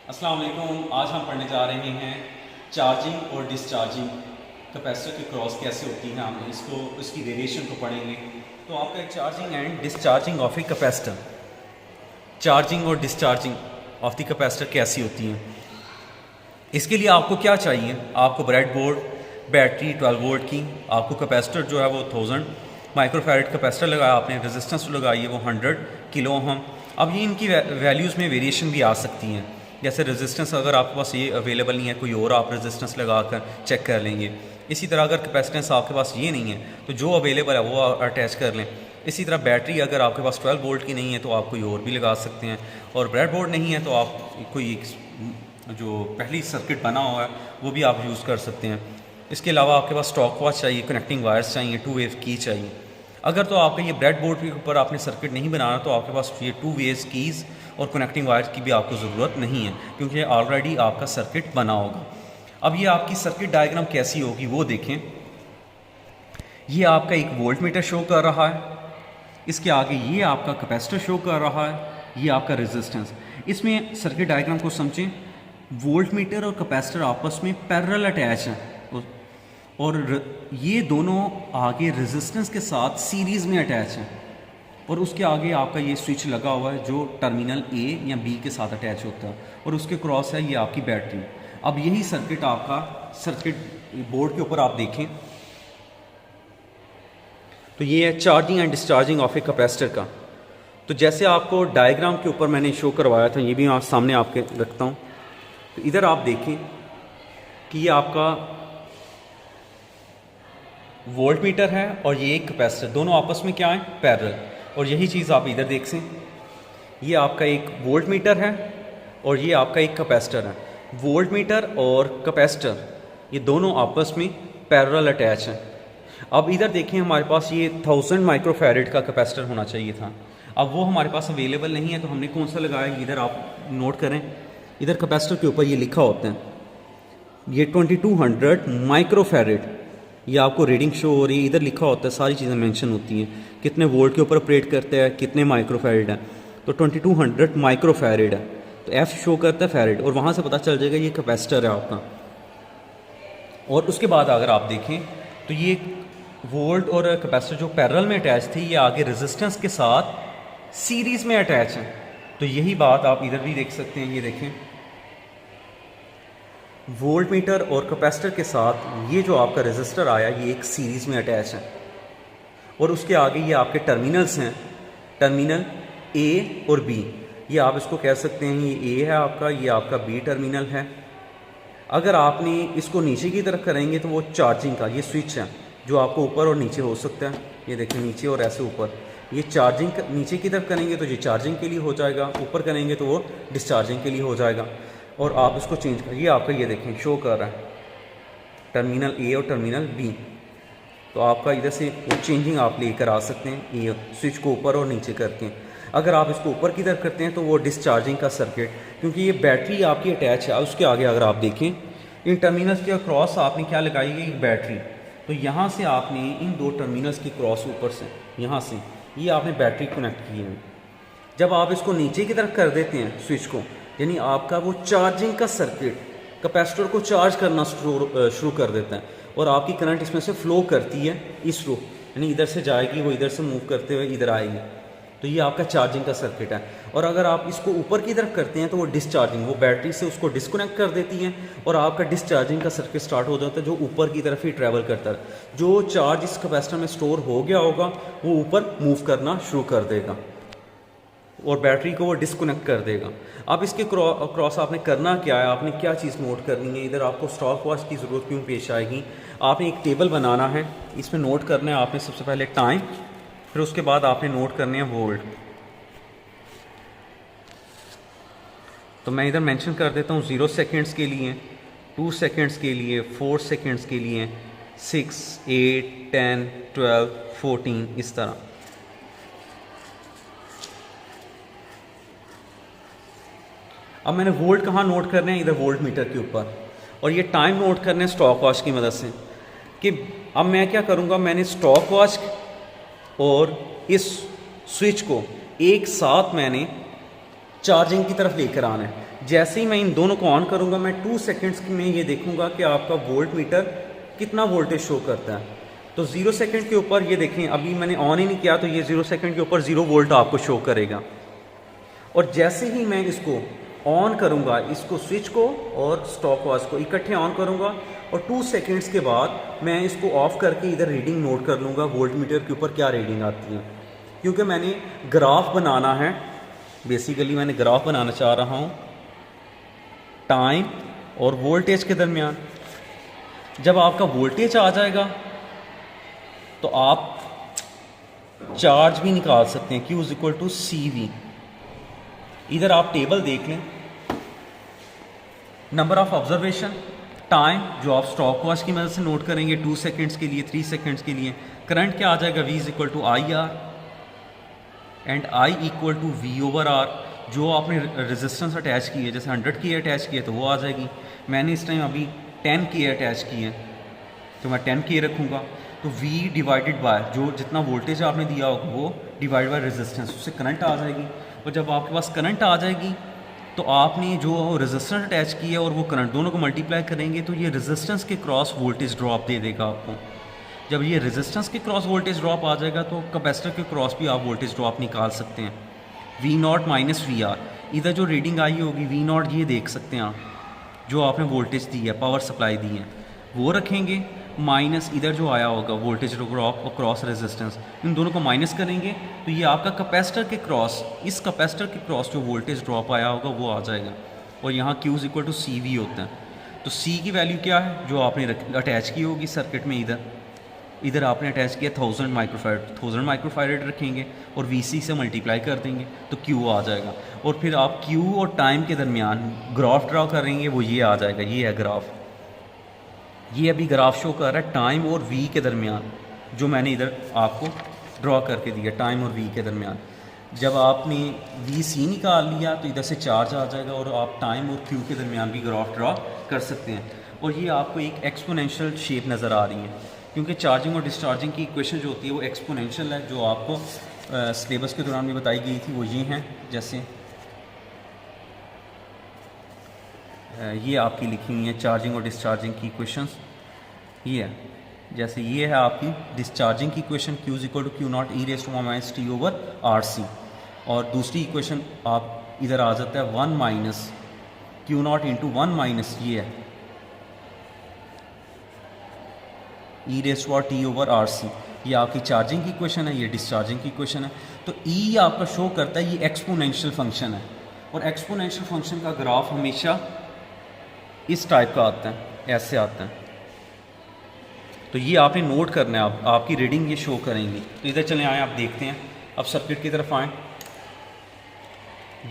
अस्सलाम वालेकुम। आज हम पढ़ने जा रहे हैं चार्जिंग और डिस्चार्जिंग कैपेसिटर की क्रॉस कैसे होती है। हम इसको इसकी वेरिएशन को पढ़ेंगे। तो आपका charging and discharging of a capacitor, charging और डिस्चार्जिंग ऑफ द कैपेसिटर कैसी होती है। इसके लिए आपको क्या चाहिए, आपको ब्रेड बोर्ड, बैटरी 12 वोल्ट की, आपको कैपेसिटर जो है वो 1000 माइक्रोफैरड कैपेसिटर लगाया आपने, रेजिस्टेंस लगाई है वो 100 किलो ओम। अब ये इनकी वैल्यूज़ में वेरिएशन भी आ सकती हैं। जैसे रेजिस्टेंस अगर आपके पास ये अवेलेबल नहीं है, कोई और आप रेजिस्टेंस लगा कर चेक कर लेंगे। इसी तरह अगर कैपेसिटेंस आपके पास ये नहीं है तो जो अवेलेबल है वो अटैच कर लें। इसी तरह बैटरी अगर आपके पास 12 वोल्ट की नहीं है तो आप कोई और भी लगा सकते हैं। और ब्रेड बोर्ड नहीं है तो आप कोई जो पहली सर्किट बना हुआ है वो भी आप यूज़ कर सकते हैं। इसके अलावा आपके पास स्टॉक वॉच चाहिए, कनेक्टिंग वायर्स चाहिए, 2 वे की चाहिए। अगर तो आपका ये ब्रेड बोर्ड के ऊपर आपने सर्किट नहीं बनाना तो आपके पास ये 2 वे कीज़ और कनेक्टिंग वायर्स की भी आपको ज़रूरत नहीं है, क्योंकि ऑलरेडी आपका सर्किट बना होगा। अब ये आपकी सर्किट डायग्राम कैसी होगी वो देखें। ये आपका एक वोल्ट मीटर शो कर रहा है, इसके आगे ये आपका कैपेसिटर शो कर रहा है, ये आपका रेजिस्टेंस। इसमें सर्किट डायग्राम को समझें। वोल्ट मीटर और कैपेसिटर आपस में पैरेलल अटैच हैं और ये दोनों आगे रेजिस्टेंस के साथ सीरीज़ में अटैच हैं और उसके आगे आपका ये स्विच लगा हुआ है जो टर्मिनल ए या बी के साथ अटैच होता है और उसके क्रॉस है ये आपकी बैटरी। अब यही सर्किट आपका सर्किट बोर्ड के ऊपर आप देखें तो ये है charging and discharging of a capacitor का। तो जैसे आपको डायग्राम के ऊपर मैंने शो करवाया था, ये भी मैं सामने आपके रखता हूँ। तो इधर आप देखें कि ये आपका वोल्ट मीटर है और ये एक कैपेसिटर, दोनों आपस में क्या है, पैरेलल। और यही चीज़ आप इधर देख सें, ये आपका एक वोल्ट मीटर है और ये आपका एक कैपेसिटर है। वोल्ट मीटर और कैपेसिटर ये दोनों आपस में पैरेलल अटैच हैं। अब इधर देखें, हमारे पास ये 1000 माइक्रोफैरड का कैपेसिटर होना चाहिए था। अब वो हमारे पास अवेलेबल नहीं है तो हमने कौन सा लगाया, इधर आप नोट करें। इधर कैपेसिटर के ऊपर ये लिखा होता है, ये 2200 माइक्रोफैरड, ये आपको रीडिंग शो हो रही है। इधर लिखा होता है, सारी चीज़ें मेंशन होती हैं, कितने वोल्ट के ऊपर ऑपरेट करते हैं, कितने माइक्रोफैरड है। तो 2200 माइक्रोफैरड है तो एफ शो करता है फैरड, और वहाँ से पता चल जाएगा ये कैपेसिटर है आपका। और उसके बाद अगर आप देखें तो ये वोल्ट और कैपेसिटर जो पैरेलल में अटैच थी, ये आगे रेजिस्टेंस के साथ सीरीज़ में अटैच है। तो यही बात आप इधर भी देख सकते हैं। ये देखें, वोल्ट मीटर और कैपेसिटर के साथ ये जो आपका रेजिस्टर आया ये एक सीरीज़ में अटैच है और उसके आगे ये आपके टर्मिनल्स हैं, टर्मिनल ए और बी। ये आप इसको कह सकते हैं, ये ए है आपका, ये आपका बी टर्मिनल है। अगर आपने इसको नीचे की तरफ करेंगे तो वो चार्जिंग का ये स्विच है जो आपको ऊपर और नीचे हो सकता है। ये देखें, नीचे और ऐसे ऊपर। ये चार्जिंग नीचे की तरफ करेंगे तो ये चार्जिंग के लिए हो जाएगा, ऊपर करेंगे तो वो डिस्चार्जिंग के लिए हो जाएगा। और आप इसको चेंज करिए, आपका ये देखें शो कर रहा है टर्मिनल ए और टर्मिनल बी। तो आपका इधर से वो चेंजिंग आप लेकर आ सकते हैं, ये स्विच को ऊपर और नीचे करके। अगर आप इसको ऊपर की तरफ करते हैं तो वो डिस्चार्जिंग का सर्किट, क्योंकि ये बैटरी आपकी अटैच है। उसके आगे अगर आप देखें, इन टर्मिनल्स के क्रॉस आपने क्या लगाई है, एक बैटरी। तो यहाँ से आपने इन दो टर्मिनल्स की क्रॉस ऊपर से यहाँ से ये आपने बैटरी कनेक्ट की है। जब आप इसको नीचे की तरफ कर देते हैं स्विच को, यानी आपका वो चार्जिंग का सर्किट कैपेसिटर को चार्ज करना शुरू कर देता है और आपकी करंट इसमें से फ्लो करती है इस रू, यानी इधर से जाएगी, वो इधर से मूव करते हुए इधर आएगी। तो ये आपका चार्जिंग का सर्किट है। और अगर आप इसको ऊपर की तरफ करते हैं तो वो डिस्चार्जिंग, वो बैटरी से उसको डिस्कनेक्ट कर देती है और आपका डिस्चार्जिंग का सर्किट स्टार्ट हो जाता है, जो ऊपर की तरफ ही ट्रैवल करता है। जो चार्ज इस कैपेसिटर में स्टोर हो गया होगा वो ऊपर मूव करना शुरू कर देगा और बैटरी को वो डिस्कनेक्ट कर देगा। अब इसके क्रॉस आपने करना क्या है, आपने क्या चीज़ नोट करनी है। इधर आपको स्टॉक वॉच की ज़रूरत क्यों पेश आएगी, आपने एक टेबल बनाना है, इसमें नोट करना है आपने सबसे पहले टाइम, फिर उसके बाद आपने नोट करने हैं वोल्ट। तो मैं इधर मेंशन कर देता हूँ 0 सेकेंड्स के लिए, 2 सेकेंड्स के लिए, 4 सेकेंड्स के लिए, 6, 8, 10, 12, 14, इस तरह। अब मैंने वोल्ट कहाँ नोट करने हैं, इधर वोल्ट मीटर के ऊपर, और ये टाइम नोट करने हैं स्टॉक वॉच की मदद से। कि अब मैं क्या करूँगा, मैंने स्टॉक वॉच और इस स्विच को एक साथ मैंने चार्जिंग की तरफ लेकर आना है। जैसे ही मैं इन दोनों को ऑन करूँगा, मैं 2 सेकेंड्स में ये देखूँगा कि आपका वोल्ट मीटर कितना वोल्टेज शो करता है। तो 0 सेकेंड के ऊपर ये देखें, अभी मैंने ऑन ही नहीं किया तो ये 0 सेकेंड के ऊपर 0 वोल्ट आपको शो करेगा। और जैसे ही मैं इसको ऑन करूँगा, इसको स्विच को और स्टॉप वॉच को इकट्ठे ऑन करूँगा, और 2 सेकेंड्स के बाद मैं इसको ऑफ़ करके इधर रीडिंग नोट कर लूँगा वोल्ट मीटर के ऊपर क्या रीडिंग आती है। क्योंकि मैंने ग्राफ बनाना है, बेसिकली मैंने ग्राफ बनाना चाह रहा हूँ टाइम और वोल्टेज के दरमियान। जब आपका वोल्टेज आ जाएगा तो आप चार्ज भी निकाल सकते हैं, Q = CV। इधर आप टेबल देख लें, नंबर ऑफ ऑब्जर्वेशन, टाइम जो आप स्टॉप वॉच की मदद से नोट करेंगे 2 सेकेंड्स के लिए, 3 सेकेंड्स के लिए। करंट क्या आ जाएगा, V = IR and I = V/R। जो आपने रेजिस्टेंस अटैच की है, जैसे 100 की अटैच की है तो वो आ जाएगी। मैंने इस टाइम अभी 10 की अटैच की है तो मैं 10 की रखूँगा। तो V डिवाइडेड बाय जो जितना वोल्टेज आपने दिया होगा वो डिवाइड बाय रेजिस्टेंस, उससे करंट आ जाएगी। और जब आपके पास करंट आ जाएगी तो आपने जो रेजिस्टेंस अटैच की है और वो करंट, दोनों को मल्टीप्लाई करेंगे तो ये रेजिस्टेंस के क्रॉस वोल्टेज ड्रॉप दे देगा आपको। जब ये रेजिस्टेंस के क्रॉस वोल्टेज ड्रॉप आ जाएगा तो कैपेसिटर के क्रॉस भी आप वोल्टेज ड्रॉप निकाल सकते हैं। V0 - VR, इधर जो रीडिंग आई होगी V0 ये देख सकते हैं आप, जो आपने वोल्टेज दी है, पावर सप्लाई दी है वो रखेंगे, माइनस इधर जो आया होगा वोल्टेज ड्रॉप और क्रॉस रेजिस्टेंस, इन दोनों को माइनस करेंगे तो ये आपका कैपेसिटर के क्रॉस, इस कैपेसिटर के क्रॉस जो वोल्टेज ड्रॉप आया होगा वो आ जाएगा। और यहाँ Q = CV होता है। तो C की वैल्यू क्या है जो आपने अटैच की होगी सर्किट में, इधर आपने अटैच किया 1000 माइक्रोफैरड रखेंगे और VC से मल्टीप्लाई कर देंगे तो Q आ जाएगा। और फिर आप Q और टाइम के दरमियान ग्राफ ड्रा करेंगे, वो ये आ जाएगा, ये है ग्राफ। ये अभी ग्राफ शो कर रहा है टाइम और V के दरमियान, जो मैंने इधर आपको ड्रॉ करके दिया, टाइम और V के दरमियान। जब आपने VC निकाल लिया तो इधर से चार्ज आ जाएगा और आप टाइम और Q के दरमियान भी ग्राफ ड्रॉ कर सकते हैं। और ये आपको एक एक्सपोनेंशियल शेप नज़र आ रही है, क्योंकि चार्जिंग और डिस्चार्जिंग की इक्वेशन जो होती है वो एक्सपोनेंशियल है, जो आपको सिलेबस के दौरान भी बताई गई थी। वो ये हैं, जैसे ये आपकी लिखी हुई है चार्जिंग और डिस्चार्जिंग की इक्वेशंस, ये है। जैसे ये है आपकी डिस्चार्जिंग की equation Q = Q0 e⁻ t/RC, और दूसरी इक्वेशन आप इधर आ जाता है 1 - Q0 × 1 - ये है e⁻t/RC। ये आपकी चार्जिंग की इक्वेशन है, ये डिस्चार्जिंग की इक्वेशन है। तो E आपका शो करता है ये एक्सपोनेंशियल फंक्शन है, और एक्सपोनेंशियल फंक्शन का ग्राफ हमेशा इस टाइप का आता है, ऐसे आता है। तो ये आपने नोट करना है, आपकी रीडिंग ये शो करेंगी। तो इधर चले आए, आप देखते हैं, अब सर्किट की तरफ आएँ।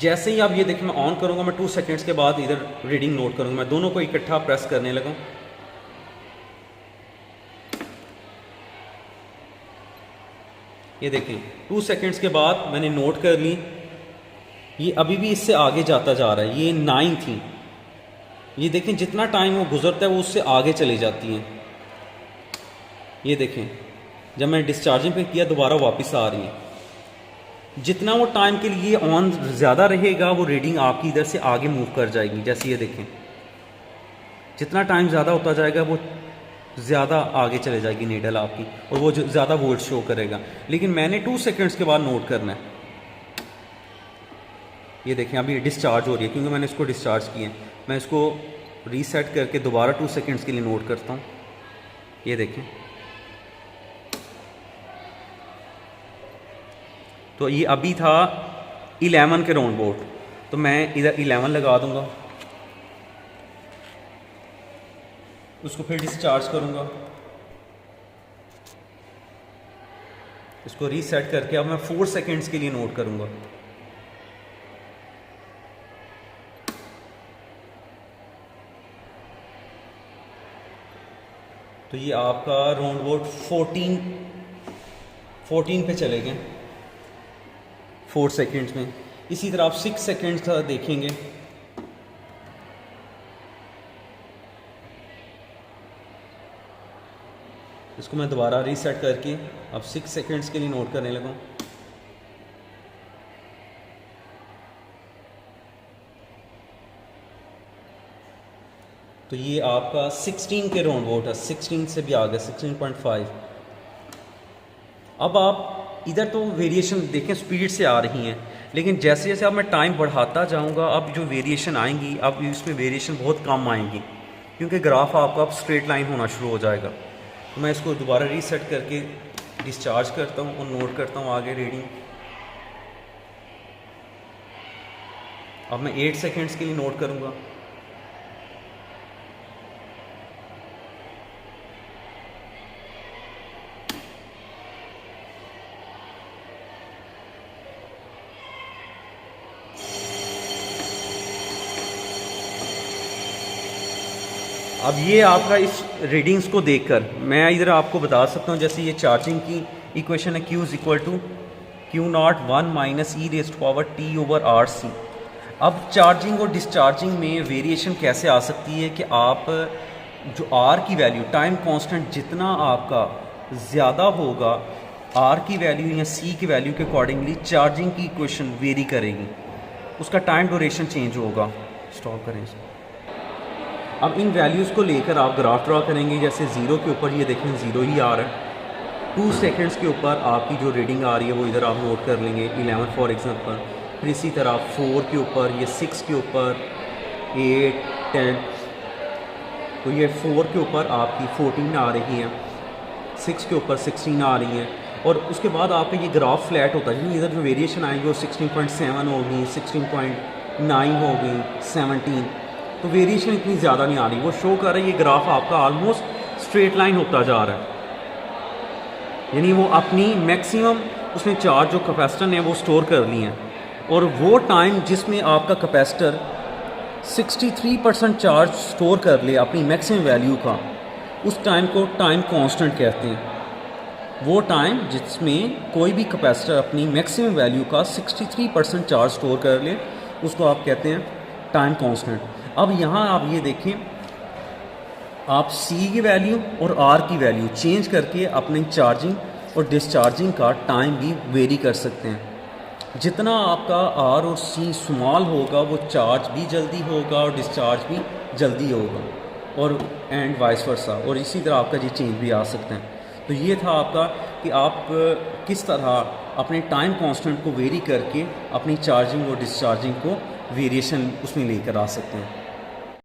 जैसे ही आप ये देखें, मैं ऑन करूँगा, मैं 2 सेकेंड्स के बाद इधर रीडिंग नोट करूँगा। मैं दोनों को इकट्ठा प्रेस करने लगा, ये देखिए 2 सेकेंड्स के बाद मैंने नोट कर ली। ये अभी भी इससे आगे जाता जा रहा है, ये 9 थी। ये देखें जितना टाइम वो गुजरता है वो उससे आगे चली जाती हैं। ये देखें जब मैं डिस्चार्जिंग पे किया दोबारा वापस आ रही है। जितना वो टाइम के लिए ऑन ज़्यादा रहेगा वो रीडिंग आपकी इधर से आगे मूव कर जाएगी। जैसे ये देखें जितना टाइम ज़्यादा होता जाएगा वो ज़्यादा आगे चले जाएगी नीडल आपकी, और वो जो ज़्यादा वोल्ट शो करेगा। लेकिन मैंने 2 सेकेंड्स के बाद नोट करना है। ये देखें अभी डिस्चार्ज हो रही है क्योंकि मैंने इसको डिस्चार्ज किया है। मैं इसको रीसेट करके दोबारा 2 सेकेंड्स के लिए नोट करता हूँ। ये देखें तो ये अभी था 11 के राउंड बोर्ड, तो मैं इधर 11 लगा दूंगा, उसको फिर डिस्चार्ज करूंगा, इसको रीसेट करके अब मैं 4 सेकेंड्स के लिए नोट करूंगा। तो ये आपका राउंड बोर्ड 14 पे चले गए 4 सेकेंड्स में। इसी तरह आप 6 सेकेंड्स का देखेंगे, इसको मैं दोबारा रीसेट करके अब 6 सेकेंड्स के लिए नोट करने लगा। तो ये आपका 16 के राउंड अबाउट है, 16 से भी आ गया 16.5। अब आप इधर तो वेरिएशन देखें स्पीड से आ रही हैं, लेकिन जैसे जैसे अब मैं टाइम बढ़ाता जाऊंगा अब जो वेरिएशन आएंगी अब इसमें वेरिएशन बहुत कम आएंगी, क्योंकि ग्राफ आपका अब स्ट्रेट लाइन होना शुरू हो जाएगा। तो मैं इसको दोबारा रीसेट करके डिस्चार्ज करता हूँ और नोट करता हूँ आगे रीडिंग। अब मैं 8 सेकेंड्स के लिए नोट करूँगा। अब ये आपका इस रीडिंग्स को देखकर मैं इधर आपको बता सकता हूँ, जैसे ये चार्जिंग की इक्वेशन है Q = Q0 1 - e⁻t/r/c। अब चार्जिंग और डिस्चार्जिंग में वेरिएशन कैसे आ सकती है कि आप जो R की वैल्यू टाइम कांस्टेंट जितना आपका ज़्यादा होगा R की वैल्यू या C की वैल्यू के अकॉर्डिंगली चार्जिंग की इक्वेशन वेरी करेगी, उसका टाइम ड्यूरेशन चेंज होगा। स्टॉप करें इसको। अब इन वैल्यूज़ को लेकर आप ग्राफ ड्रा करेंगे। जैसे 0 के ऊपर ये देखें 0 ही आ रहा है। 2 सेकेंड्स के ऊपर आपकी जो रीडिंग आ रही है वो इधर आप नोट कर लेंगे 11 फॉर एग्जांपल। फिर इसी तरह 4 के ऊपर, ये 6 के ऊपर, 8 10, तो ये 4 के ऊपर आपकी 14 आ रही है, 6 के ऊपर 16 आ रही है। और उसके बाद आपका ये ग्राफ फ्लैट होता है, इधर जो वेरिएशन आएंगे वो 16.7 होगी, 16.9 होगी, 17। तो वेरिएशन इतनी ज़्यादा नहीं आ रही, वो शो कर रही है ये ग्राफ आपका ऑलमोस्ट स्ट्रेट लाइन होता जा रहा है, यानी वो अपनी मैक्सिमम उसने चार्ज जो कैपेसिटर ने वो स्टोर कर ली हैं। और वो टाइम जिसमें आपका कैपेसिटर 63% चार्ज स्टोर कर ले अपनी मैक्सिमम वैल्यू का, उस टाइम को टाइम कांस्टेंट कहते हैं। वो टाइम जिसमें कोई भी कैपेसिटर अपनी मैक्सिमम वैल्यू का 63% चार्ज स्टोर कर ले, उसको आप कहते हैं टाइम कांस्टेंट। अब यहाँ आप ये देखें, आप C की वैल्यू और R की वैल्यू चेंज करके अपनी चार्जिंग और डिस्चार्जिंग का टाइम भी वेरी कर सकते हैं। जितना आपका R और C स्मॉल होगा वो चार्ज भी जल्दी होगा और डिस्चार्ज भी जल्दी होगा, और एंड वाइस वर्सा, और इसी तरह आपका ये चेंज भी आ सकते हैं। तो ये था आपका कि आप किस तरह अपने टाइम कांस्टेंट को वेरी करके अपनी चार्जिंग और डिस्चार्जिंग को वेरिएशन उसमें लेकर आ सकते हैं।